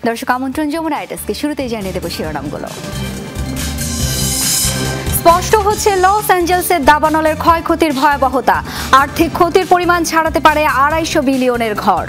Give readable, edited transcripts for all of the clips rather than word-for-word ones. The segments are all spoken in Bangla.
দর্শক আমন্ত্রণ যমুনা আইটাসকে শুরুতেই জানিয়ে দেব শিরোনামগুলো। স্পষ্ট হচ্ছে লস অ্যাঞ্জেলসের দাবানলের ক্ষয়ক্ষতির ভয়াবহতা। আর্থিক ক্ষতির পরিমাণ ছাড়াতে পারে 250 বিলিয়নের ঘর।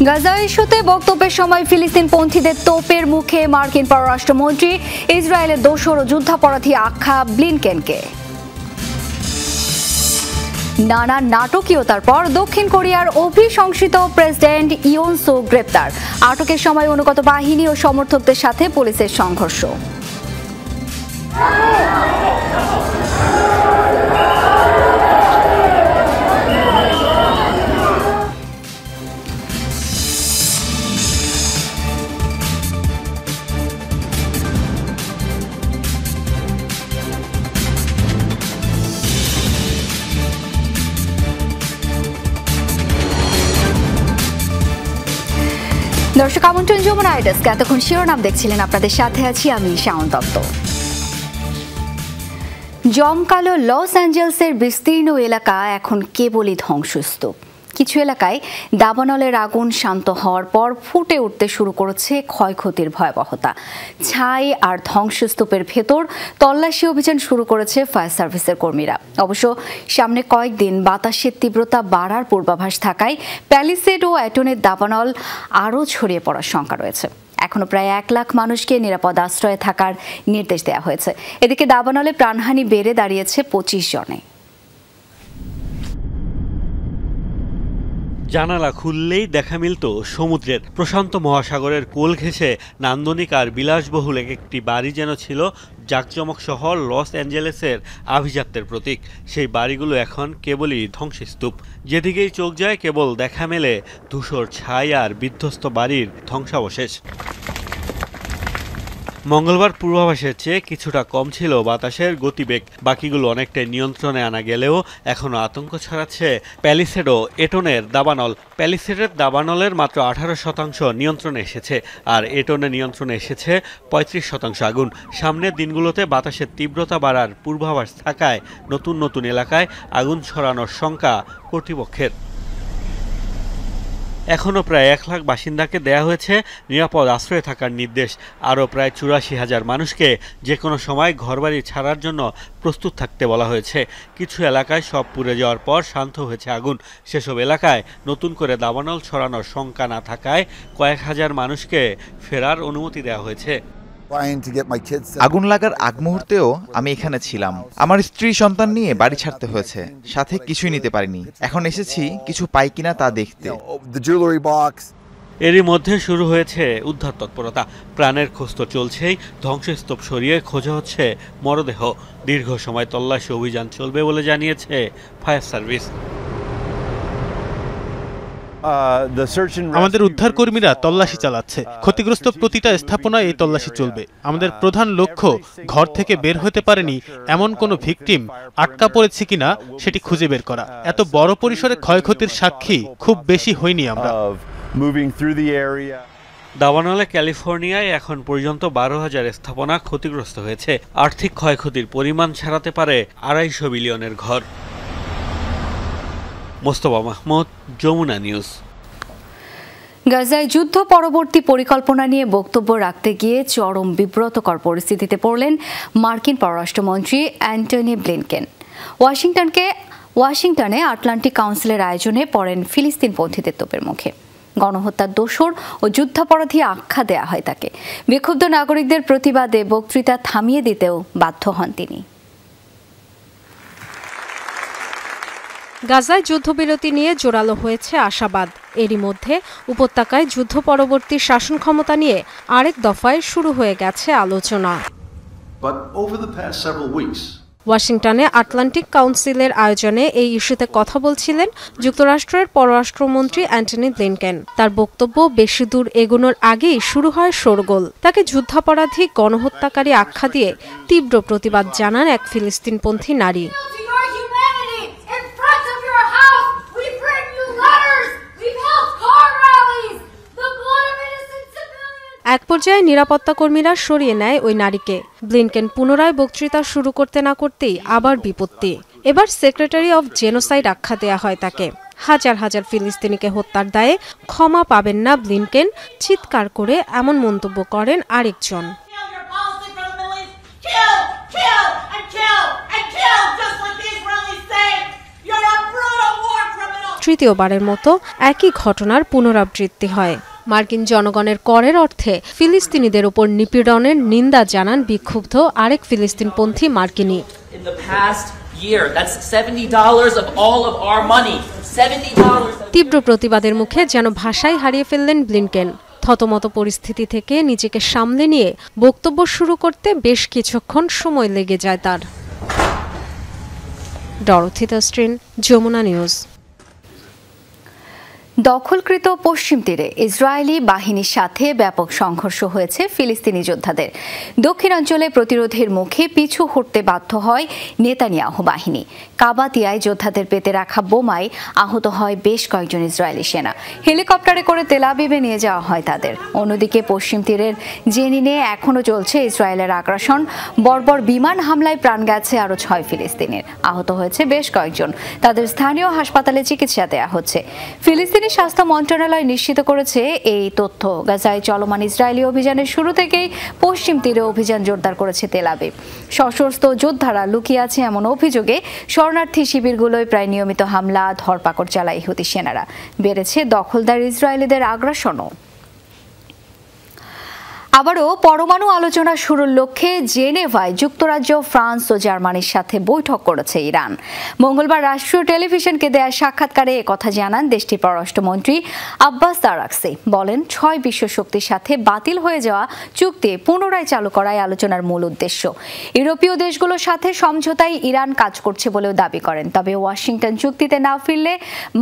গাজা ইস্যুতে বক্তব্যের সময় ফিলিস্তিনপন্থীদের তোপের মুখে মার্কিন পররাষ্ট্রমন্ত্রী, ইসরায়েলের দোসর ও যুদ্ধাপরাধী আখ্যা ব্লিনকেনকে। নানা নাটকীয়তার পর দক্ষিণ কোরিয়ার অভিশংসিত প্রেসিডেন্ট ইয়ন সুক গ্রেপ্তার। আটকের সময় অনুগত বাহিনী ও সমর্থকদের সাথে পুলিশের সংঘর্ষ। দর্শক আমন্ত্রণ যমুনা আইটাসকে এতক্ষণ শিরোনাম দেখছিলেন, আপনাদের সাথে আছি আমি শাওন দত্ত। জমকালো লস অ্যাঞ্জেলসের বিস্তীর্ণ এলাকা এখন কেবলই ধ্বংসস্তূপ। কিছু এলাকায় দাবানলের আগুন শান্ত হওয়ার পর ফুটে উঠতে শুরু করেছে ক্ষয়ক্ষতির ভয়াবহতা। ছাই আর ধ্বংসস্তূপের ভেতর তল্লাশি অভিযান শুরু করেছে ফায়ার সার্ভিসের কর্মীরা। অবশ্য সামনে কয়েকদিন বাতাসের তীব্রতা বাড়ার পূর্বাভাস থাকায় প্যালিসেড ও অ্যাটনের দাবানল আরও ছড়িয়ে পড়ার শঙ্কা রয়েছে। এখনো প্রায় 1 লাখ মানুষকে নিরাপদ আশ্রয়ে থাকার নির্দেশ দেওয়া হয়েছে। এদিকে দাবানলে প্রাণহানি বেড়ে দাঁড়িয়েছে 25 জনে। জানালা খুললেই দেখা মিলত সমুদ্রের। প্রশান্ত মহাসাগরের কোল ঘেঁষে নান্দনিক আর বিলাসবহুল একটি বাড়ি যেন ছিল জাঁকজমক শহর লস অ্যাঞ্জেলেসের আভিজাত্যের প্রতীক। সেই বাড়িগুলো এখন কেবলই ধ্বংসস্তূপ। যেদিকেই চোখ যায় কেবল দেখা মেলে ধূসর ছাই আর বিধ্বস্ত বাড়ির ধ্বংসাবশেষ। মঙ্গলবার পূর্বাভাসের চেয়ে কিছুটা কম ছিল বাতাসের গতিবেগ। বাকিগুলো অনেকটাই নিয়ন্ত্রণে আনা গেলেও এখনও আতঙ্ক ছড়াচ্ছে প্যালিসেড ও এটনের দাবানল। প্যালিসেডের দাবানলের মাত্র 18% নিয়ন্ত্রণে এসেছে, আর এটনের নিয়ন্ত্রণে এসেছে 35% আগুন। সামনের দিনগুলোতে বাতাসের তীব্রতা বাড়ার পূর্বাভাস থাকায় নতুন নতুন এলাকায় আগুন ছড়ানোর শঙ্কা কর্তৃপক্ষের। এখনও প্রায় 1 লাখ বাসিন্দাকে দেয়া হয়েছে নিরাপদ আশ্রয়ে থাকার নির্দেশ। আরও প্রায় 84,000 মানুষকে যে কোনো সময় ঘরবাড়ি ছাড়ার জন্য প্রস্তুত থাকতে বলা হয়েছে। কিছু এলাকায় সব পুড়ে যাওয়ার পর শান্ত হয়েছে আগুন। সেসব এলাকায় নতুন করে দাবানল ছড়ানোর শঙ্কা না থাকায় কয়েক হাজার মানুষকে ফেরার অনুমতি দেওয়া হয়েছে। আগুন লাগার আগ মুহূর্তেও আমি এখানে ছিলাম। আমার স্ত্রী সন্তান নিয়ে বাড়ি ছাড়তে হয়েছে, সাথে কিছুই নিতে পারিনি। এখন এসেছি কিছু পাই কিনা তা দেখতে। এরই মধ্যে শুরু হয়েছে উদ্ধার তৎপরতা। প্রাণের খোঁজ তো চলছেই, ধ্বংসস্তূপ সরিয়ে খোঁজা হচ্ছে মরদেহ। দীর্ঘ সময় তল্লাশি অভিযান চলবে বলে জানিয়েছে ফায়ার সার্ভিস। আমাদের উদ্ধার কর্মীরা তল্লাশি চালাচ্ছে। ক্ষতিগ্রস্ত প্রতিটা স্থাপনায় এই তল্লাশি চলবে। আমাদের প্রধান লক্ষ্য ঘর থেকে বের হতে পারেনি এমন কোনো ভিকটিম আটকা পড়েছে কিনা সেটি খুঁজে বের করা। এত বড় পরিসরে ক্ষয়ক্ষতির সাক্ষী খুব বেশি হয়নি আমরা। দাবানলে ক্যালিফোর্নিয়ায় এখন পর্যন্ত 12,000 স্থাপনা ক্ষতিগ্রস্ত হয়েছে। আর্থিক ক্ষয়ক্ষতির পরিমাণ ছাড়াতে পারে 250 বিলিয়নের ঘর। মোস্তফা মাহমুদ, যমুনা নিউজ। গাজায় যুদ্ধ পরবর্তী পরিকল্পনা নিয়ে বক্তব্য রাখতে গিয়ে চরম বিব্রতকর পরিস্থিতিতে পড়লেন মার্কিন পররাষ্ট্রমন্ত্রী অ্যান্টনি ব্লিনকেন। ওয়াশিংটনে আটলান্টিক কাউন্সিলের আয়োজনে পড়েন ফিলিস্তিনপন্থীদের তোপের মুখে। গণহত্যার দোসর ও যুদ্ধাপরাধী আখ্যা দেয়া হয় তাকে। বিক্ষুব্ধ নাগরিকদের প্রতিবাদে বক্তৃতা থামিয়ে দিতেও বাধ্য হন তিনি। গাজায় যুদ্ধবিরতি নিয়ে জোরালো হয়েছে আশাবাদ। এরই মধ্যে উপত্যকায় যুদ্ধ পরবর্তী শাসন ক্ষমতা নিয়ে আরেক দফায় শুরু হয়ে গেছে আলোচনা। ওয়াশিংটনে আটলান্টিক কাউন্সিলের আয়োজনে এই ইস্যুতে কথা বলছিলেন যুক্তরাষ্ট্রের পররাষ্ট্রমন্ত্রী অ্যান্টনি ব্লিনকেন। তার বক্তব্য বেশি দূর এগোনোর আগেই শুরু হয় শোরগোল। তাকে যুদ্ধাপরাধী গণহত্যাকারী আখ্যা দিয়ে তীব্র প্রতিবাদ জানান এক ফিলিস্তিনপন্থী নারী। এক পর্যায়ে নিরাপত্তা কর্মীরা সরিয়ে নেয় ওই নারীকে। ব্লিনকেন পুনরায় বক্তৃতা শুরু করতে না করতেই আবার বিপত্তি। এবার সেক্রেটারি অফ জেনোসাইড আখ্যা দেয়া হয় তাকে। হাজার হাজার ফিলিস্তিনিকে হত্যার দায়ে ক্ষমা পাবেন না ব্লিনকেন, চিৎকার করে এমন মন্তব্য করেন আরেকজন। তৃতীয়বারের মতো একই ঘটনার পুনরাবৃত্তি হয়। মার্কিন জনগণের করের অর্থে ফিলিস্তিনিদের উপর নিপীড়নের নিন্দা জানান বিক্ষুব্ধ আরেক ফিলিস্তিনপন্থী মার্কিনী। তীব্র প্রতিবাদের মুখে যেন ভাষাই হারিয়ে ফেললেন ব্লিনকেন। থতমত পরিস্থিতি থেকে নিজেকে সামলে নিয়ে বক্তব্য শুরু করতে বেশ কিছুক্ষণ সময় লেগে যায় তার। ডরোথি তাস্ট্রিন, যমুনা নিউজ। দখলকৃত পশ্চিম তীরে ইসরায়েলি বাহিনীর সাথে ব্যাপক সংঘর্ষ হয়েছে ফিলিস্তিনি যোদ্ধাদের। দক্ষিণাঞ্চলে প্রতিরোধের মুখে পিছু হটতে বাধ্য হয় নেতানিয়াহু বাহিনী। কাবাতিয়ায় যোদ্ধাদের পেতে রাখা বোমায় আহত হয় বেশ কয়েকজন ইসরায়েলি সেনা। হেলিকপ্টারে করে তেল আবিবে নিয়ে যাওয়া হয় তাদের। অন্যদিকে পশ্চিম তীরের জেনিনে এখনও চলছে ইসরায়েলের আগ্রাসন। বর্বর বিমান হামলায় প্রাণ গেছে আরও 6 ফিলিস্তিনির। আহত হয়েছে বেশ কয়েকজন। তাদের স্থানীয় হাসপাতালে চিকিৎসা দেওয়া হচ্ছে। ফিলিস্তিনি স্বাস্থ্য মন্ত্রণালয় নিশ্চিত করেছে এই তথ্য। গাজায় চলমান ইসরায়েলি অভিযানের শুরু থেকেই পশ্চিম তীরে অভিযান জোরদার করেছে তেল আবিব। সশস্ত্র যোদ্ধারা লুকিয়ে আছে এমন অভিযোগে শরণার্থী শিবিরগুলোয় প্রায় নিয়মিত হামলা ধরপাকড় চালায় হুতি সেনারা। বেড়েছে দখলদার ইসরায়েলিদের আগ্রাসনও। আবারও পরমাণু আলোচনা শুরুর লক্ষ্যে জেনেভায় যুক্তরাজ্য, ফ্রান্স ও জার্মানির সাথে বৈঠক করেছে ইরান। মঙ্গলবার রাষ্ট্রীয় টেলিভিশনকে দেয়া সাক্ষাৎকারে একথা জানান দেশটির পররাষ্ট্রমন্ত্রী আব্বাস আরাকচি। বলেন, 6 বিশ্ব শক্তির সাথে বাতিল হয়ে যাওয়া চুক্তি পুনরায় চালু করাই আলোচনার মূল উদ্দেশ্য। ইউরোপীয় দেশগুলোর সাথে সমঝোতায় ইরান কাজ করছে বলেও দাবি করেন। তবে ওয়াশিংটন চুক্তিতে না ফিরলে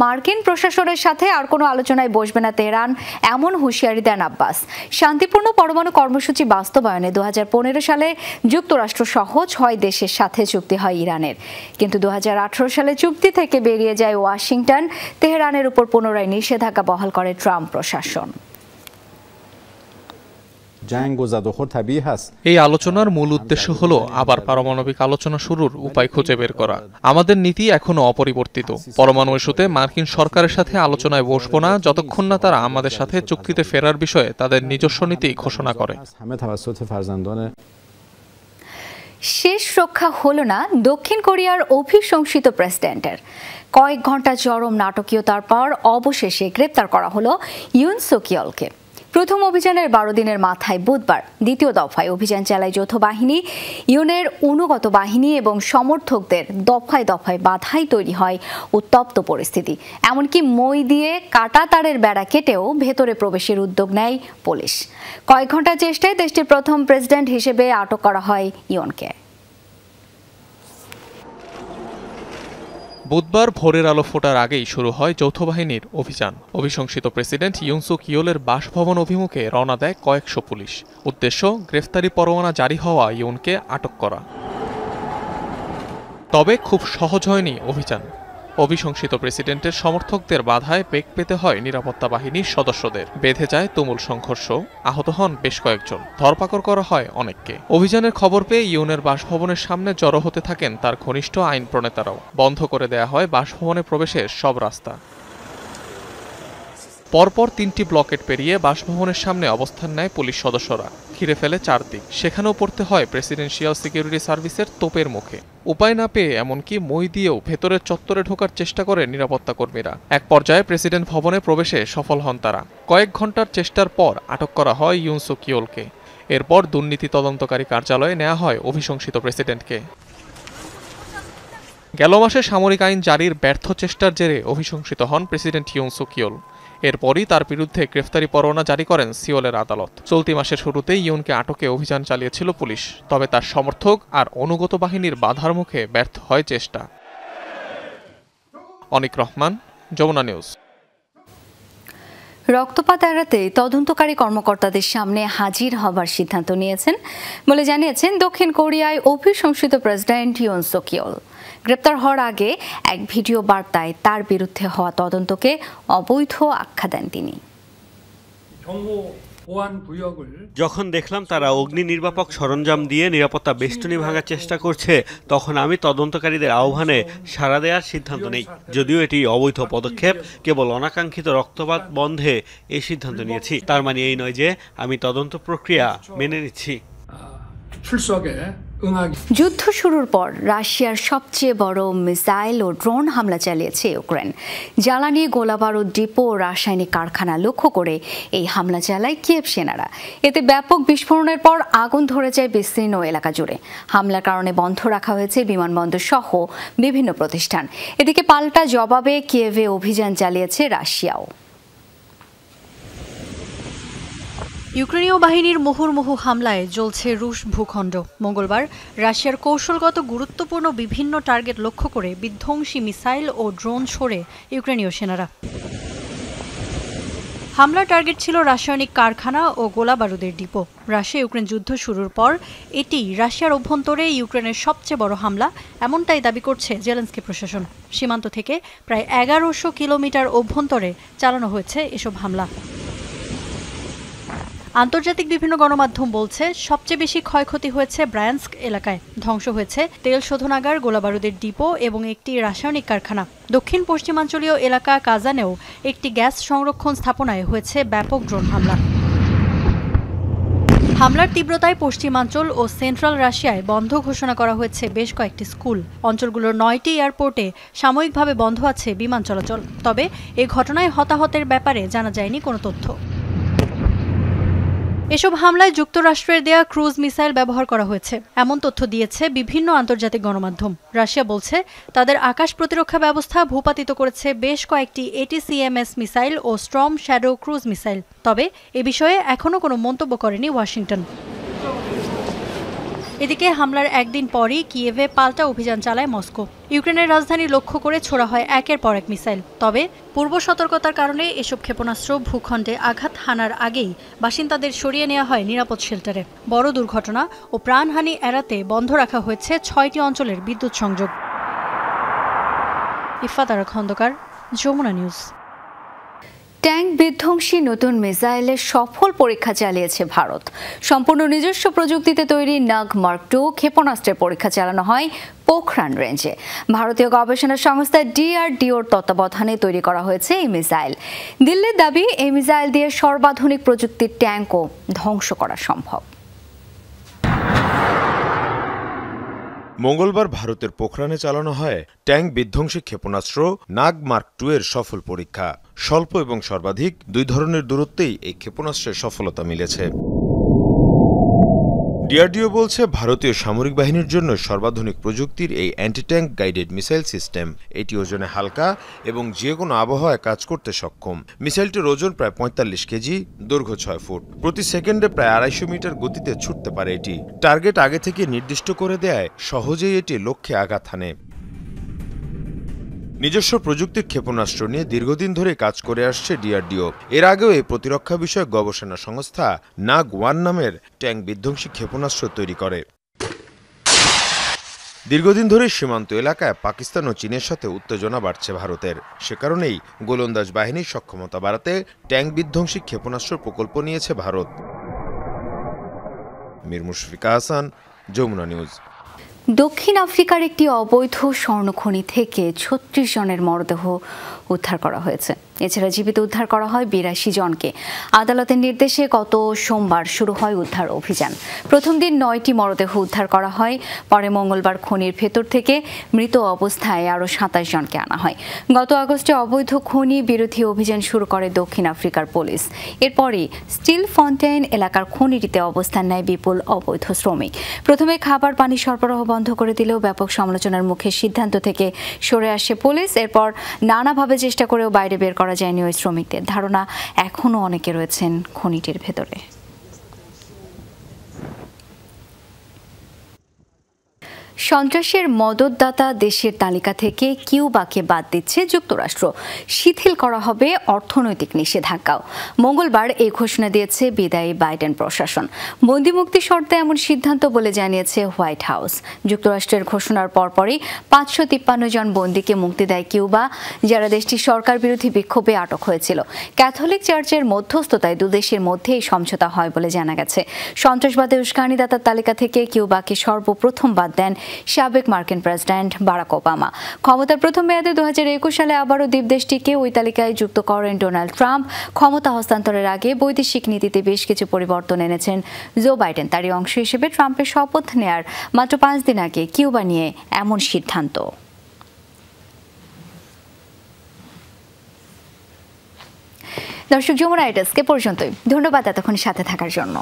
মার্কিন প্রশাসনের সাথে আর কোনো আলোচনায় বসবে না তেহরান, এমন হুঁশিয়ারি দেন আব্বাস। শান্তিপূর্ণ পরমাণু কর্মসূচি বাস্তবায়নে 2015 সালে যুক্তরাষ্ট্র সহ 6 দেশের সাথে চুক্তি হয় ইরানের। কিন্তু 2018 সালে চুক্তি থেকে বেরিয়ে যায় ওয়াশিংটন। তেহরানের উপর পুনরায় নিষেধাজ্ঞা বহাল করে ট্রাম্প প্রশাসন। এই আলোচনার মূল উদ্দেশ্য হলো আবার পারমাণবিক আলোচনা শুরুর উপায় খুঁজে বের করা। আমাদের নীতি এখনো অপরিবর্তিত। পরমাণু ইস্যুতে মার্কিন সরকারের সাথে আলোচনায় বসবো না যতক্ষণ না তারা আমাদের সাথে চুক্তিতে ফেরার বিষয়ে তাদের নিজস্ব নীতি ঘোষণা করে। শেষ রক্ষা হলো না দক্ষিণ কোরিয়ার অভিশংসিত প্রেসিডেন্টের। কয়েক ঘন্টা চরম নাটকীয়তার পর অবশেষে গ্রেপ্তার করা হলো ইউন সুকিয়লকে। প্রথম অভিযানের 12 দিনের মাথায় বুধবার দ্বিতীয় দফায় অভিযান চালায় যৌথ বাহিনী। ইউনের অনুগত বাহিনী এবং সমর্থকদের দফায় দফায় বাধাই তৈরি হয় উত্তপ্ত পরিস্থিতি। এমনকি মই দিয়ে কাটা তারের বেড়া কেটেও ভেতরে প্রবেশের উদ্যোগ নেয় পুলিশ। কয়েক ঘন্টার চেষ্টায় দেশটির প্রথম প্রেসিডেন্ট হিসেবে আটক করা হয় ইউনকে। বুধবার ভোরের আলো ফোটার আগেই শুরু হয় যৌথ বাহিনীর অভিযান। অভিশংসিত প্রেসিডেন্ট ইউন সুক ইয়োলের বাসভবন অভিমুখে রওনা দেয় কয়েকশো পুলিশ। উদ্দেশ্য, গ্রেফতারি পরোয়ানা জারি হওয়া ইউনকে আটক করা। তবে খুব সহজ হয়নি অভিযান। অভিশংসিত প্রেসিডেন্টের সমর্থকদের বাধায় বেগ পেতে হয় নিরাপত্তা বাহিনীর সদস্যদের। বেঁধে যায় তুমুল সংঘর্ষ, আহত হন বেশ কয়েকজন, ধরপাকড় করা হয় অনেককে। অভিযানের খবর পেয়ে ইউনের বাসভবনের সামনে জড়ো হতে থাকেন তার ঘনিষ্ঠ আইন প্রণেতারাও। বন্ধ করে দেয়া হয় বাসভবনে প্রবেশের সব রাস্তা। পরপর 3টি ব্লকেট পেরিয়ে বাসভবনের সামনে অবস্থান নেয় পুলিশ সদস্যরা। ঘিরে ফেলে চারদিক। সেখানেও পড়তে হয় প্রেসিডেন্সিয়াল সিকিউরিটি সার্ভিসের তোপের মুখে। উপায় না পেয়ে এমনকি মই দিয়েও ভেতরের চত্বরে ঢোকার চেষ্টা করে নিরাপত্তা কর্মীরা। এক পর্যায়ে প্রেসিডেন্ট ভবনে প্রবেশে সফল হন তারা। কয়েক ঘন্টার চেষ্টার পর আটক করা হয় ইউন সুক ইয়োলকে। এরপর দুর্নীতি তদন্তকারী কার্যালয়ে নেওয়া হয় অভিশংসিত প্রেসিডেন্টকে। গেল মাসে সামরিক আইন জারির ব্যর্থ চেষ্টার জেরে অভিশংসিত হন প্রেসিডেন্ট ইউন সুক ইয়োল। এরপরই তার বিরুদ্ধে গ্রেফতারি পরোয়ানা জারি করেন সিওলের আদালত। চলতি মাসের শুরুতেই ইউনকে আটকে অভিযান চালিয়েছিল পুলিশ। তবে তার সমর্থক আর অনুগত বাহিনীর বাধার মুখে ব্যর্থ হয় চেষ্টা। অনিক রহমান, যমুনা নিউজ। রক্তপাত এড়াতে তদন্তকারী কর্মকর্তাদের সামনে হাজির হবার সিদ্ধান্ত নিয়েছেন বলে জানিয়েছেন দক্ষিণ কোরিয়ায় অভিশংসিত প্রেসিডেন্ট ইউন সুক ইয়োল। গ্রেপ্তার হওয়ার আগে এক ভিডিও বার্তায় তার বিরুদ্ধে হওয়া তদন্তকে অবৈধ আখ্যা দেন তিনি। যখন দেখলাম তারা অগ্নি নির্বাপক সরঞ্জাম দিয়ে নিরাপত্তা বেষ্টনী ভাঙার চেষ্টা করছে, তখন আমি তদন্তকারীদের আহ্বানে সাড়া দেওয়ার সিদ্ধান্ত নেই। যদিও এটি অবৈধ পদক্ষেপ, কেবল অনাকাঙ্ক্ষিত রক্তপাত বন্ধে এই সিদ্ধান্ত নিয়েছি। তার মানে এই নয় যে আমি তদন্ত প্রক্রিয়া মেনে নিচ্ছি। যুদ্ধ শুরুর পর রাশিয়ার সবচেয়ে বড় মিসাইল ও ড্রোন হামলা চালিয়েছে ইউক্রেন। জ্বালানি, গোলাবারুদ ডিপো ও রাসায়নিক কারখানা লক্ষ্য করে এই হামলা চালায় কিয়েভ সেনারা। এতে ব্যাপক বিস্ফোরণের পর আগুন ধরে যায় বিস্তীর্ণ এলাকা জুড়ে। হামলার কারণে বন্ধ রাখা হয়েছে বিমানবন্দর সহ বিভিন্ন প্রতিষ্ঠান। এদিকে পাল্টা জবাবে কিয়েভে অভিযান চালিয়েছে রাশিয়াও। ইউক্রেনীয় বাহিনীর মুহুর্মুহু হামলায় জ্বলছে রুশ ভূখণ্ড। মঙ্গলবার রাশিয়ার কৌশলগত গুরুত্বপূর্ণ বিভিন্ন টার্গেট লক্ষ্য করে বিধ্বংসী মিসাইল ও ড্রোন ছোড়ে ইউক্রেনীয় সেনারা। হামলার টার্গেট ছিল রাসায়নিক কারখানা ও গোলাবারুদের ডিপো। রাশিয়া ইউক্রেন যুদ্ধ শুরুর পর এটি রাশিয়ার অভ্যন্তরে ইউক্রেনের সবচেয়ে বড় হামলা, এমনটাই দাবি করছে জেলেনস্কি প্রশাসন। সীমান্ত থেকে প্রায় 1100 কিলোমিটার অভ্যন্তরে চালানো হয়েছে এসব হামলা। আন্তর্জাতিক বিভিন্ন গণমাধ্যম বলছে সবচেয়ে বেশি ক্ষয়ক্ষতি হয়েছে ব্রায়ানস্ক এলাকায়। ধ্বংস হয়েছে তেল শোধনাগার, গোলাবারুদের ডিপো এবং একটি রাসায়নিক কারখানা। দক্ষিণ পশ্চিমাঞ্চলীয় এলাকা কাজানেও একটি গ্যাস সংরক্ষণ স্থাপনায় হয়েছে ব্যাপক ড্রোন হামলা। হামলার তীব্রতায় পশ্চিমাঞ্চল ও সেন্ট্রাল রাশিয়ায় বন্ধ ঘোষণা করা হয়েছে বেশ কয়েকটি স্কুল। অঞ্চলগুলোর 9টি এয়ারপোর্টে সাময়িকভাবে বন্ধ আছে বিমান চলাচল। তবে এ ঘটনায় হতাহতের ব্যাপারে জানা যায়নি কোনো তথ্য। এসব হামলায় যুক্তরাষ্ট্রের দেয়া ক্রুজ মিসাইল ব্যবহার করা হয়েছে, এমন তথ্য দিয়েছে বিভিন্ন আন্তর্জাতিক গণমাধ্যম। রাশিয়া বলছে তাদের আকাশ প্রতিরক্ষা ব্যবস্থা ভূপাতিত করেছে বেশ কয়েকটি ATCMS মিসাইল ও স্টর্ম শ্যাডো ক্রুজ মিসাইল। তবে এ বিষয়ে এখনও কোনো মন্তব্য করেনি ওয়াশিংটন। এদিকে হামলার একদিন পরই কিয়েভে পাল্টা অভিযান চালায় মস্কো। ইউক্রেনের রাজধানী লক্ষ্য করে ছোড়া হয় একের পর এক মিসাইল। তবে পূর্ব সতর্কতার কারণে এসব ক্ষেপণাস্ত্র ভূখণ্ডে আঘাত হানার আগেই বাসিন্দাদের সরিয়ে নেওয়া হয় নিরাপদ শেল্টারে। বড় দুর্ঘটনা ও প্রাণহানি এড়াতে বন্ধ রাখা হয়েছে 6টি অঞ্চলের বিদ্যুৎ সংযোগ। ইফফাত আরা খন্দকার, যমুনা নিউজ। ট্যাঙ্ক বিধ্বংসী নতুন মিসাইলের সফল পরীক্ষা চালিয়েছে ভারত। সম্পূর্ণ নিজস্ব প্রযুক্তিতে তৈরি নাগ মার্ক 2 ক্ষেপণাস্ত্রের পরীক্ষা চালানো হয় পোখরান রেঞ্জে। ভারতীয় গবেষণা সংস্থা DRDOর তত্ত্বাবধানে তৈরি করা হয়েছে এই মিসাইল। দিল্লির দাবি, এই মিসাইল দিয়ে সর্বাধুনিক প্রযুক্তির ট্যাঙ্কও ধ্বংস করা সম্ভব। মঙ্গলবার ভারতের পোখরানে চালানো হয় ট্যাঙ্ক বিধ্বংসী ক্ষেপণাস্ত্র নাগ মার্ক 2 এর সফল পরীক্ষা। স্বল্প এবং সর্বাধিক 2 ধরনের দূরত্বেই এই ক্ষেপণাস্ত্রের সফলতা মিলেছে। ডিআরডিও বলছে ভারতীয় সামরিক বাহিনীর জন্য সর্বাধুনিক প্রযুক্তির এই anti tank guided missile system. এটি ওজনে হালকা এবং যে কোনো আবহাওয়ায় কাজ করতে সক্ষম। মিসাইলটির ওজন প্রায় 45 কেজি, দৈর্ঘ্য 6 ফুট, প্রতি সেকেন্ডে প্রায় 250 মিটার গতিতে ছুটতে পারে এটি। টার্গেট আগে থেকে নির্দিষ্ট করে দেয় সহজেই এটি লক্ষ্যে আঘাত হানে। নিজস্ব প্রযুক্তির ক্ষেপণাস্ত্র নিয়ে দীর্ঘদিন ধরে কাজ করে আসছে ডিআরডিও। এর আগেও এই প্রতিরক্ষা বিষয়ক গবেষণা সংস্থা নাগ 1 নামের ট্যাঙ্ক বিধ্বংসী ক্ষেপণাস্ত্র তৈরি করে। দীর্ঘদিন ধরে সীমান্ত এলাকায় পাকিস্তান ও চীনের সাথে উত্তেজনা বাড়ছে ভারতের। সে কারণেই গোলন্দাজ বাহিনীর সক্ষমতা বাড়াতে ট্যাঙ্ক বিধ্বংসী ক্ষেপণাস্ত্র প্রকল্প নিয়েছে ভারত। মীর মুশফিকা হাসান, যমুনা নিউজ। দক্ষিণ আফ্রিকার একটি অবৈধ স্বর্ণখনি থেকে 36 জনের মরদেহ উদ্ধার করা হয়েছে। এছাড়া জীবিত উদ্ধার করা হয় 82 জনকে। আদালতের নির্দেশে গত সোমবার শুরু হয় উদ্ধার অভিযান। প্রথম দিন 9টি মরদেহ উদ্ধার করা হয়। পরে মঙ্গলবার খনির ভেতর থেকে মৃত অবস্থায় আরও 27 জনকে আনা হয়। গত আগস্টে অবৈধ খনি বিরোধী অভিযান শুরু করে দক্ষিণ আফ্রিকার পুলিশ। এরপরই স্টিল ফন্টেইন এলাকার খনিটিতে অবস্থান নেয় বিপুল অবৈধ শ্রমিক। প্রথমে খাবার পানি সরবরাহ বন্ধ করে দিলেও ব্যাপক সমালোচনার মুখে সিদ্ধান্ত থেকে সরে আসে পুলিশ। এরপর নানাভাবে চেষ্টা করেও বাইরে বের করা যায়নি ওই শ্রমিকদের। ধারণা এখনও অনেকে রয়েছেন খনিটির ভেতরে। সন্ত্রাসের মদতদাতা দেশের তালিকা থেকে কিউবাকে বাদ দিচ্ছে যুক্তরাষ্ট্র। শিথিল করা হবে অর্থনৈতিক নিষেধাজ্ঞাও। মঙ্গলবার এই ঘোষণা দিয়েছে বিদায়ী বাইডেন প্রশাসন। বন্দিমুক্তি শর্তে এমন সিদ্ধান্ত বলে জানিয়েছে হোয়াইট হাউস। যুক্তরাষ্ট্রের ঘোষণার পরপরই 553 জন বন্দীকে মুক্তি দেয় কিউবা, যারা দেশটির সরকার বিরোধী বিক্ষোভে আটক হয়েছিল। ক্যাথলিক চার্চের মধ্যস্থতায় দুদেশের মধ্যে এই সমঝোতা হয় বলে জানা গেছে। সন্ত্রাসবাদী উস্কানিদাতার তালিকা থেকে কিউবাকে সর্বপ্রথম বাদ দেন সাবেক মার্কিন প্রেসিডেন্ট বারাক ওবামা। ক্ষমতার প্রথম মেয়াদে 2021 সালে আবারও দ্বীপ দেশটিকে ওই তালিকায় যুক্ত করেন ডোনাল্ড ট্রাম্প। ক্ষমতা হস্তান্তরের আগে বৈদেশিক নীতিতে বেশ কিছু পরিবর্তন এনেছেন জো বাইডেন। তারই অংশ হিসেবে ট্রাম্পের শপথ নেয়ার মাত্র 5 দিন আগে কিউবা নিয়ে এমন সিদ্ধান্ত। দর্শক, যমুনা রাইটার্সকে পর্যন্তই। ধন্যবাদ এতক্ষণ সাথে থাকার জন্য।